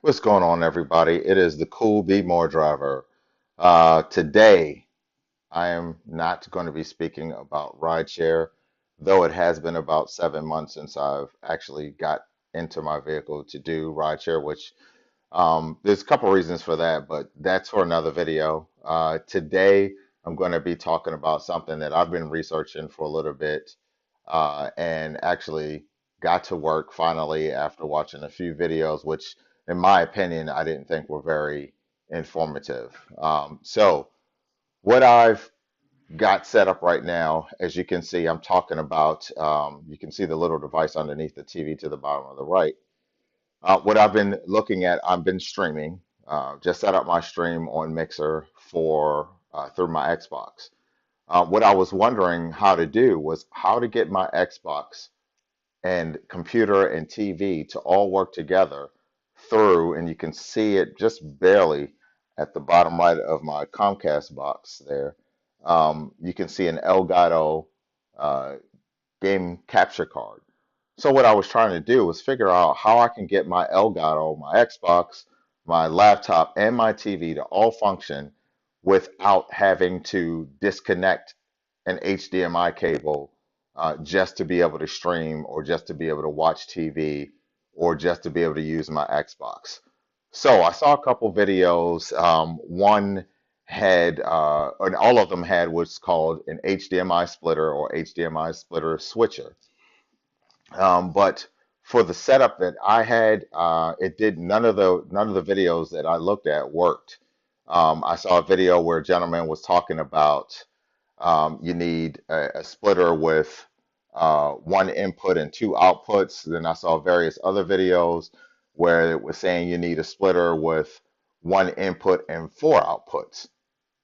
What's going on, everybody? It is the CoolB'more driver. Today, I am not going to be speaking about rideshare, though it has been about 7 months since I've actually got into my vehicle to do rideshare, which there's a couple reasons for that, but that's for another video. Today, I'm going to be talking about something that I've been researching for a little bit and actually got to work finally after watching a few videos, which, in my opinion, I didn't think were very informative. So, what I've got set up right now, as you can see, I'm talking about, you can see the little device underneath the TV to the bottom of the right. What I've been looking at, I've been streaming. Just set up my stream on Mixer for through my Xbox. What I was wondering how to do was how to get my Xbox and computer and TV to all work together through, and you can see it just barely at the bottom right of my Comcast box there. You can see an Elgato uh, game capture card. So what I was trying to do was figure out how I can get my Elgato, my Xbox, my laptop, and my TV to all function without having to disconnect an HDMI cable just to be able to stream or just to be able to watch TV or just to be able to use my Xbox. So I saw a couple videos. One had, and all of them had what's called an HDMI splitter or HDMI splitter switcher. But for the setup that I had, it did none of the videos that I looked at worked. I saw a video where a gentleman was talking about you need a splitter with one input and two outputs. Then I saw various other videos where it was saying you need a splitter with one input and four outputs.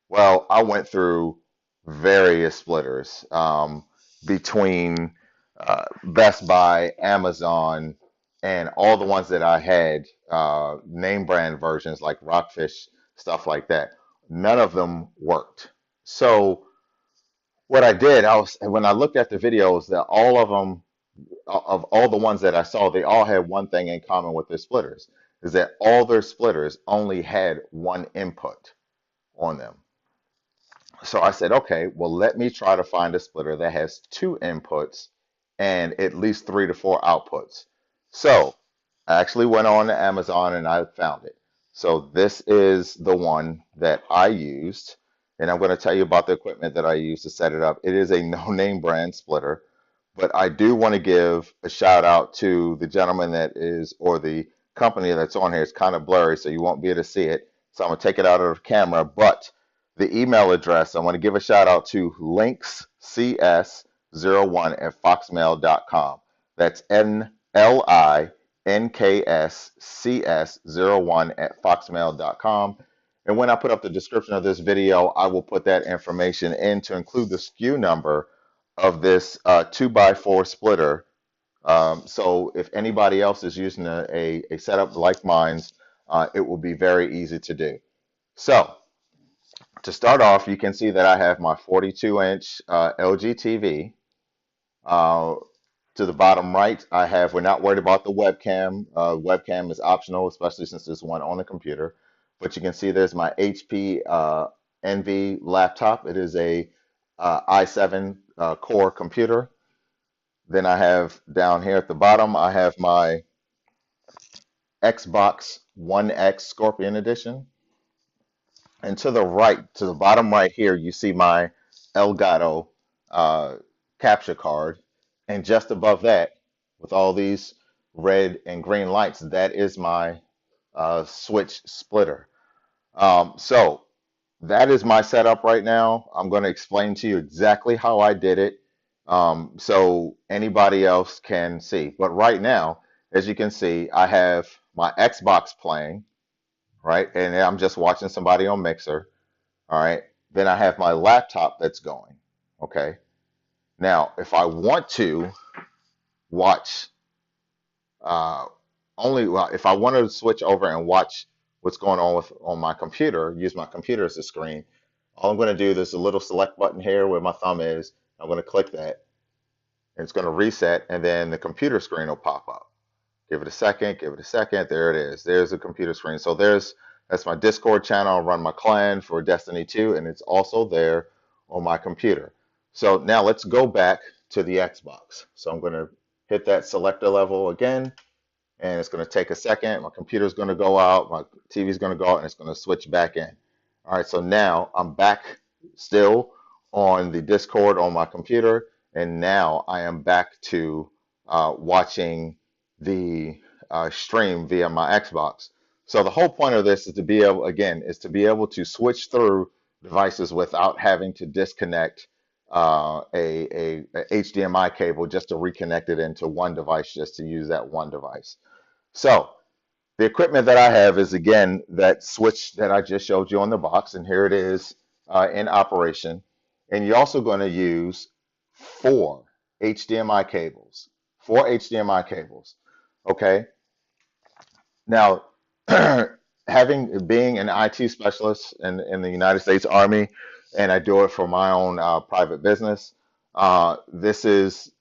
Well, I went through various splitters between Best Buy, Amazon, and all the ones that I had, name brand versions like Rockfish, stuff like that. None of them worked. So what I did, I was when I looked at the videos, that all of them, of all the ones that I saw, they all had one thing in common with their splitters, is that all their splitters only had one input on them. So I said, okay, well, let me try to find a splitter that has two inputs and at least three to four outputs. So I actually went on to Amazon and I found it. So this is the one that I used, and I'm going to tell you about the equipment that I used to set it up. It is a no-name brand splitter, but I do want to give a shout out to the gentleman that is, or the company that's on here. It's kind of blurry, so you won't be able to see it. So I'm going to take it out of the camera, but the email address, I want to give a shout out to linkscs01@foxmail.com. That's NLINKSCS01@foxmail.com. And when I put up the description of this video, I will put that information in to include the SKU number of this 2x4 splitter. So if anybody else is using a setup like mine's, it will be very easy to do. So to start off, you can see that I have my 42-inch LG TV. Uh, to the bottom right, we're not worried about the webcam. Webcam is optional, especially since there's one on the computer. But you can see there's my HP NV laptop. It is a i7 core computer. Then I have down here at the bottom, I have my Xbox One X Scorpion Edition. And to the right, to the bottom right here, you see my Elgato uh, capture card. And just above that, with all these red and green lights, that is my switch splitter. So that is my setup right now. I'm going to explain to you exactly how I did it so anybody else can see. But right now, as you can see, I have my Xbox playing, right? And I'm just watching somebody on Mixer. All right. Then I have my laptop that's going. Okay. Now, if I want to watch uh, well, if I wanted to switch over and watch what's going on on my computer, use my computer as a screen, all I'm going to do, there's a little select button here where my thumb is. I'm going to click that. And it's going to reset, and then the computer screen will pop up. Give it a second, give it a second. There it is. There's the computer screen. So that's my Discord channel. I run my clan for Destiny 2, and it's also there on my computer. So now let's go back to the Xbox. So I'm going to hit that selector level again, and it's going to take a second. My computer's going to go out, my TV's going to go out, and it's going to switch back in. All right, so now I'm back still on the Discord on my computer, and now I am back to watching the stream via my Xbox. So the whole point of this is to be able, again, is to be able to switch through devices without having to disconnect a HDMI cable just to reconnect it into one device, just to use that one device. So the equipment that I have is, again, that switch that I just showed you on the box, and here it is in operation. And you're also going to use four HDMI cables. Four HDMI cables. Okay. Now, being an IT specialist in the United States Army, and I do it for my own private business, this is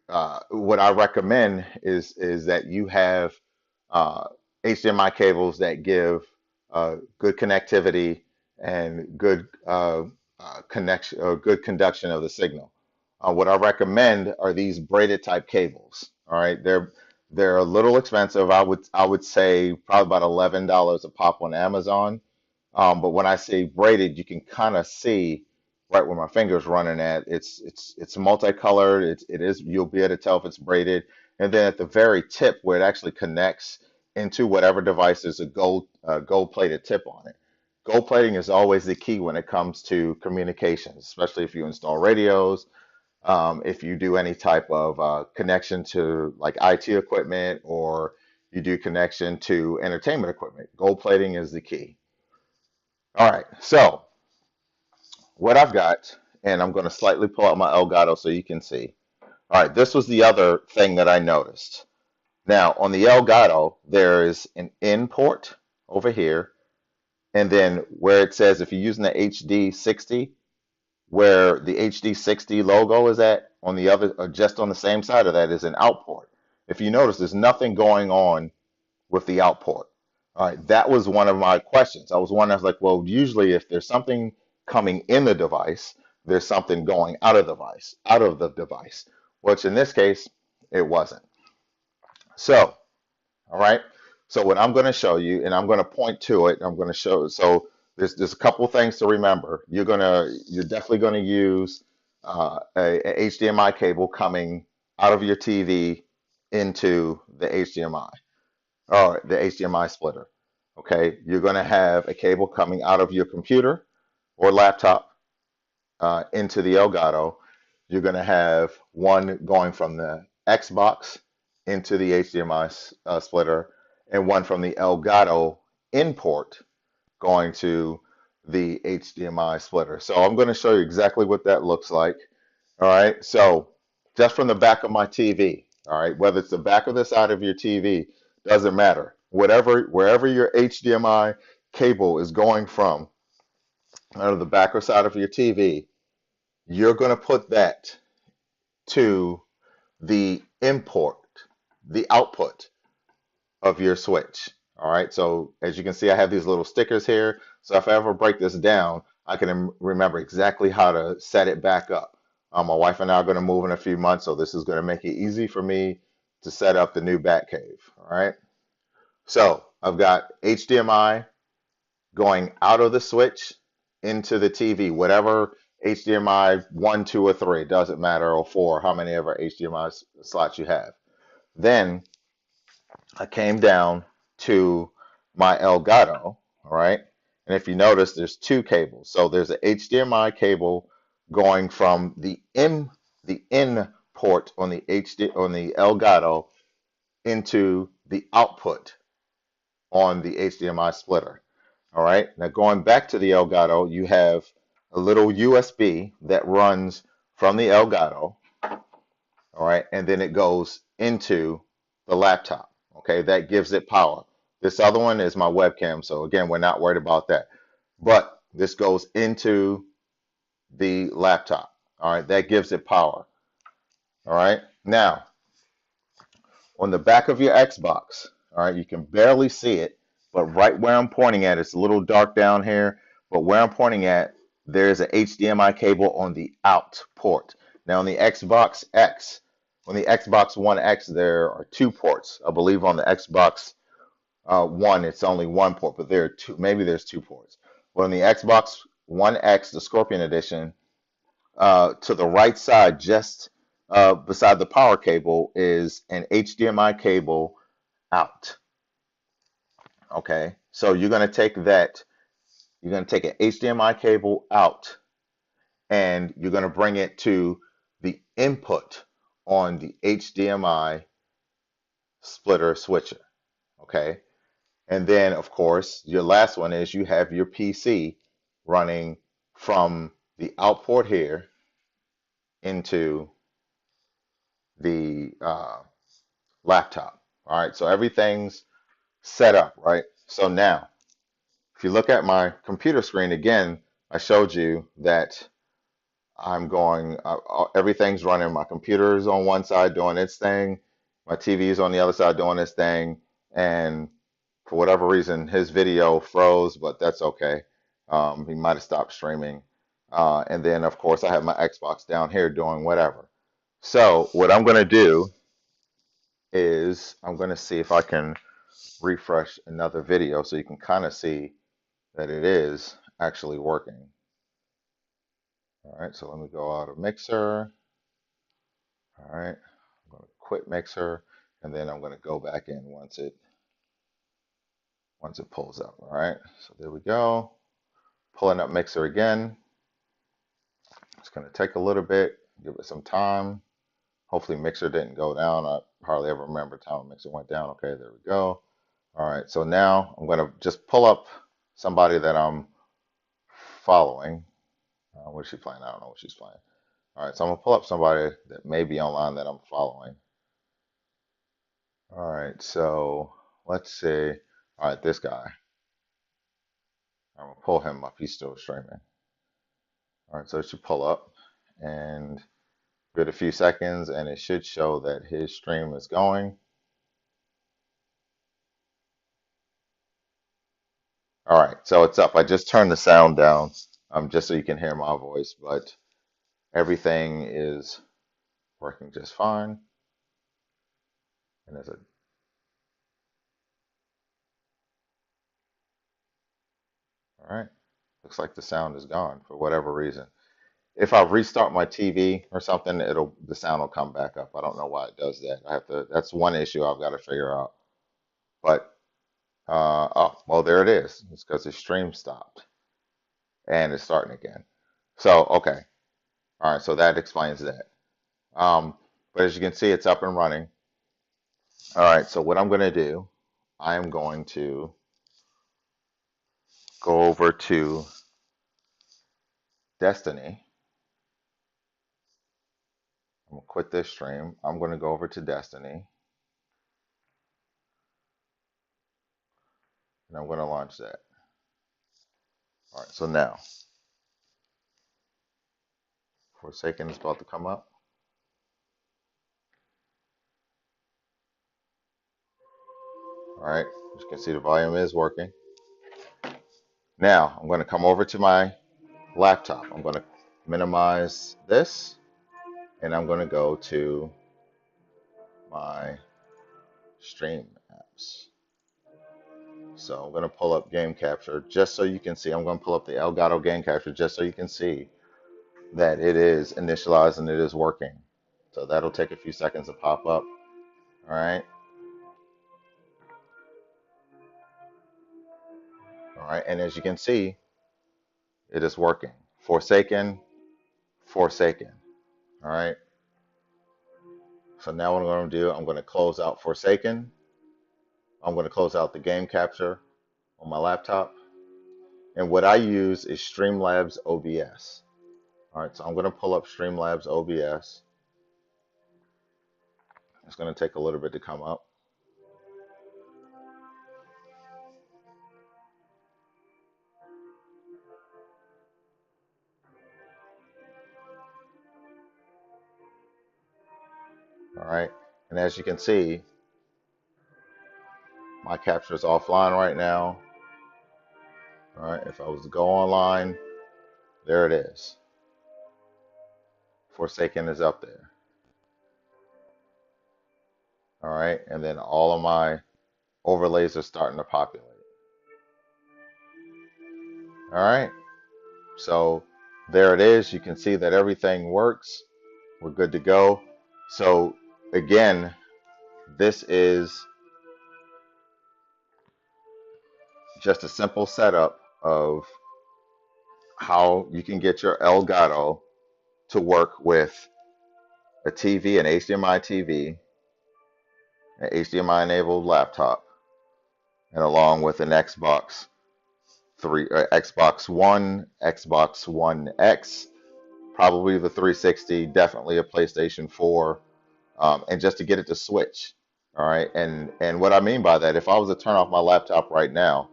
what I recommend is that you have HDMI cables that give good connectivity and good connection or good conduction of the signal. What I recommend are these braided type cables. All right, they're a little expensive. I would say probably about $11 a pop on Amazon. But when I say braided, you can kind of see right where my finger's running at. It's multicolored. You'll be able to tell if it's braided. And then at the very tip where it actually connects into whatever device, there's a gold plated tip on it. Gold plating is always the key when it comes to communications, especially if you install radios, if you do any type of connection to like IT equipment, or you do connection to entertainment equipment. Gold plating is the key. All right, so what I've got, and I'm going to slightly pull out my Elgato so you can see. All right, this was the other thing that I noticed. Now, on the Elgato, there is an in port over here, and then where it says, if you're using the HD60, where the HD60 logo is at, on the other, or just on the same side of that, is an out port. If you notice, there's nothing going on with the out port. All right, that was one of my questions. I was like, well, usually if there's something coming in the device, there's something going out of the device, which in this case, it wasn't. So, all right. So what I'm going to show you, and I'm going to point to it, I'm going to show. So there's a couple things to remember. You're definitely going to use a HDMI cable coming out of your TV into the HDMI, or the HDMI splitter. Okay, you're going to have a cable coming out of your computer or laptop into the Elgato. You're going to have one going from the Xbox into the HDMI splitter, and one from the Elgato import going to the HDMI splitter. So I'm going to show you exactly what that looks like. All right, so just from the back of my TV, all right, whether it's the back or the side of your TV, doesn't matter. Wherever your HDMI cable is going from, out of the back or side of your TV, you're going to put that to the import, the output of your switch. All right, so as you can see, I have these little stickers here. So if I ever break this down, I can remember exactly how to set it back up. My wife and I are going to move in a few months, so this is going to make it easy for me to set up the new bat cave. All right, so I've got HDMI going out of the switch into the TV, whatever HDMI 1, 2, or 3, doesn't matter, or 4, how many ever HDMI slots you have. Then I came down to my Elgato, all right? And if you notice, there's two cables. So there's an HDMI cable going from the in port on the Elgato into the output on the HDMI splitter. All right, now going back to the Elgato, you have a little USB that runs from the Elgato, all right, and then it goes into the laptop. Okay, that gives it power. This other one is my webcam, so again, we're not worried about that. But this goes into the laptop. All right, that gives it power. All right, now On the back of your Xbox, all right, you can barely see it, but right where I'm pointing at, it's a little dark down here, but where I'm pointing at, there's an HDMI cable on the out port. Now on the Xbox X, on the Xbox One X, there are two ports. I believe on the Xbox One, it's only one port, but there are two, maybe there's two ports. But on the Xbox One X, the Scorpion Edition, to the right side, just beside the power cable, is an HDMI cable out. Okay, so you're going to take that, you're going to take an HDMI cable out, and you're going to bring it to the input on the HDMI splitter switcher. Okay, and then of course, your last one is you have your PC running from the out port here into the laptop. All right, so everything's set up, right? So now, if you look at my computer screen again, I showed you that I'm going, everything's running. My computer is on one side doing its thing, my TV is on the other side doing its thing, and for whatever reason, his video froze, but that's okay. He might have stopped streaming. And then, of course, I have my Xbox down here doing whatever. So, what I'm going to do is I'm going to see if I can refresh another video so you can kind of see that it is actually working. All right, so let me go out of Mixer. All right, I'm going to quit Mixer, and then I'm going to go back in once it pulls up. All right, so there we go. Pulling up Mixer again. It's going to take a little bit. Give it some time. Hopefully Mixer didn't go down. I hardly ever remember time Mixer went down. Okay, there we go. All right, so now I'm going to just pull up somebody that I'm following. What is she playing? I don't know what she's playing. All right, so I'm going to pull up somebody that may be online that I'm following. All right, so let's see. All right, this guy. I'm going to pull him up. He's still streaming. All right, so it should pull up and give it a few seconds, and it should show that his stream is going. All right, so it's up. I just turned the sound down just so you can hear my voice, but everything is working just fine. And there's a all right. Looks like the sound is gone for whatever reason. If I restart my TV or something, the sound will come back up. I don't know why it does that. That's one issue I've got to figure out. But oh, well, there it is. It's because the stream stopped and it's starting again. So, okay. All right, so that explains that. But as you can see, it's up and running. All right, so what I'm going to do, I am going to go over to Destiny. I'm going to quit this stream. I'm going to go over to Destiny, and I'm going to launch that. All right, so now, Forsaken is about to come up. All right, as you can see, the volume is working. Now, I'm going to come over to my laptop. I'm going to minimize this, and I'm going to go to my stream apps. So I'm going to pull up Game Capture just so you can see. I'm going to pull up the Elgato Game Capture just so you can see that it is initialized and it is working. So that'll take a few seconds to pop up. All right. All right. And as you can see, it is working. Forsaken, Forsaken. All right. So now what I'm going to do, I'm going to close out Forsaken. I'm going to close out the Game Capture on my laptop. And what I use is Streamlabs OBS. All right, so I'm going to pull up Streamlabs OBS. It's going to take a little bit to come up. All right, and as you can see, My capture is offline right now. All right, if I was to go online, there it is. Forsaken is up there. All right, and then all of my overlays are starting to populate. All right, so there it is. You can see that everything works. We're good to go. So again, this is just a simple setup of how you can get your Elgato to work with a TV, an HDMI TV, an HDMI enabled laptop, and along with an Xbox Xbox One, Xbox One X, probably the 360, definitely a PlayStation 4, and just to get it to switch. All right, and what I mean by that, if I was to turn off my laptop right now,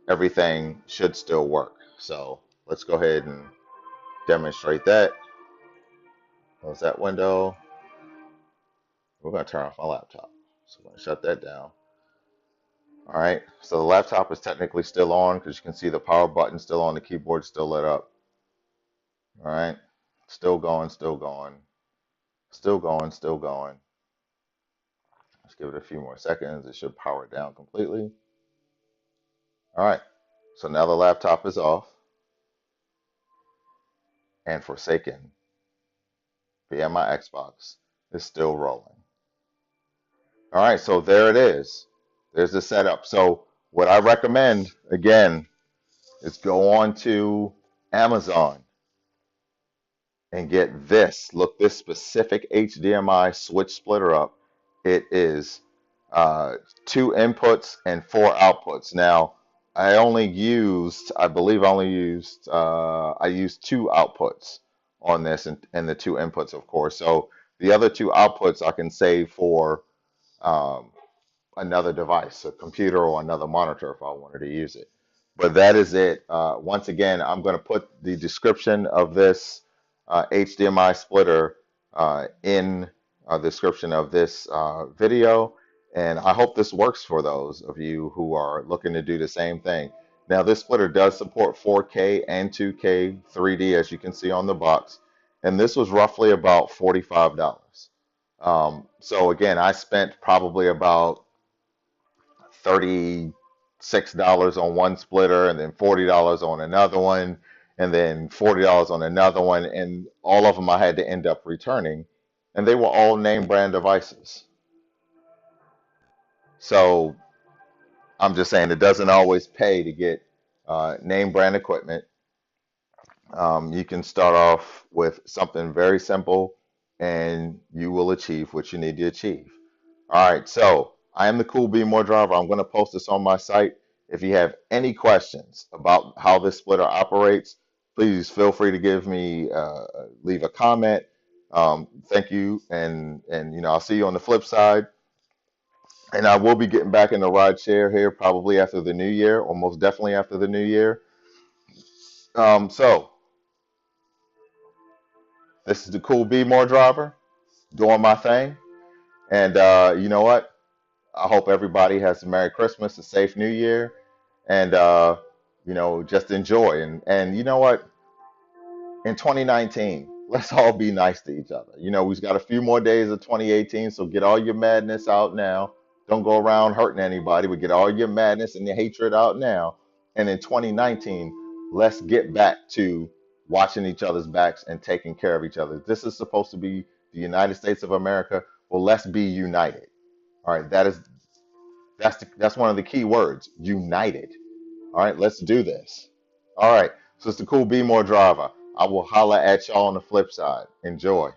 everything should still work. So let's go ahead and demonstrate that. Close that window. We're going to turn off my laptop. So I'm going to shut that down. All right, so the laptop is technically still on because you can see the power button still on, the keyboard still lit up. All right, still going, still going, still going, still going. Let's give it a few more seconds. It should power down completely. All right, so now the laptop is off and Forsaken via my Xbox is still rolling. All right, so there it is. There's the setup. So what I recommend, again, is go on to Amazon and get this. Look this specific HDMI switch splitter up. It is 2 inputs and 4 outputs. Now, I used 2 outputs on this and the 2 inputs, of course. So the other 2 outputs I can save for um, another device, a computer or another monitor if I wanted to use it. But that is it. Once again, I'm going to put the description of this HDMI splitter in the description of this video. And I hope this works for those of you who are looking to do the same thing. Now, this splitter does support 4K and 2K 3D, as you can see on the box. And this was roughly about $45. So again, I spent probably about $36 on one splitter and then $40 on another one and then $40 on another one, and all of them I had to end up returning, and they were all name brand devices. So I'm just saying it doesn't always pay to get name brand equipment. You can start off with something very simple and you will achieve what you need to achieve. All right, so I am the CoolB'more driver. I'm going to post this on my site. If you have any questions about how this splitter operates, please feel free to give me leave a comment. Thank you, and I'll see you on the flip side. And I will be getting back in the ride share here probably after the new year, or most definitely after the new year. So this is the CoolB'more driver doing my thing, and you know what? I hope everybody has a Merry Christmas, a safe New Year, and just enjoy. And you know what? In 2019, let's all be nice to each other. We've got a few more days of 2018, so get all your madness out now. Don't go around hurting anybody, but get all your madness and your hatred out now. And in 2019, let's get back to watching each other's backs and taking care of each other. This is supposed to be the United States of America. Well, let's be united. All right, that's one of the key words, united. All right, let's do this. All right, so it's the CoolB'more driver. I will holla at y'all on the flip side. Enjoy.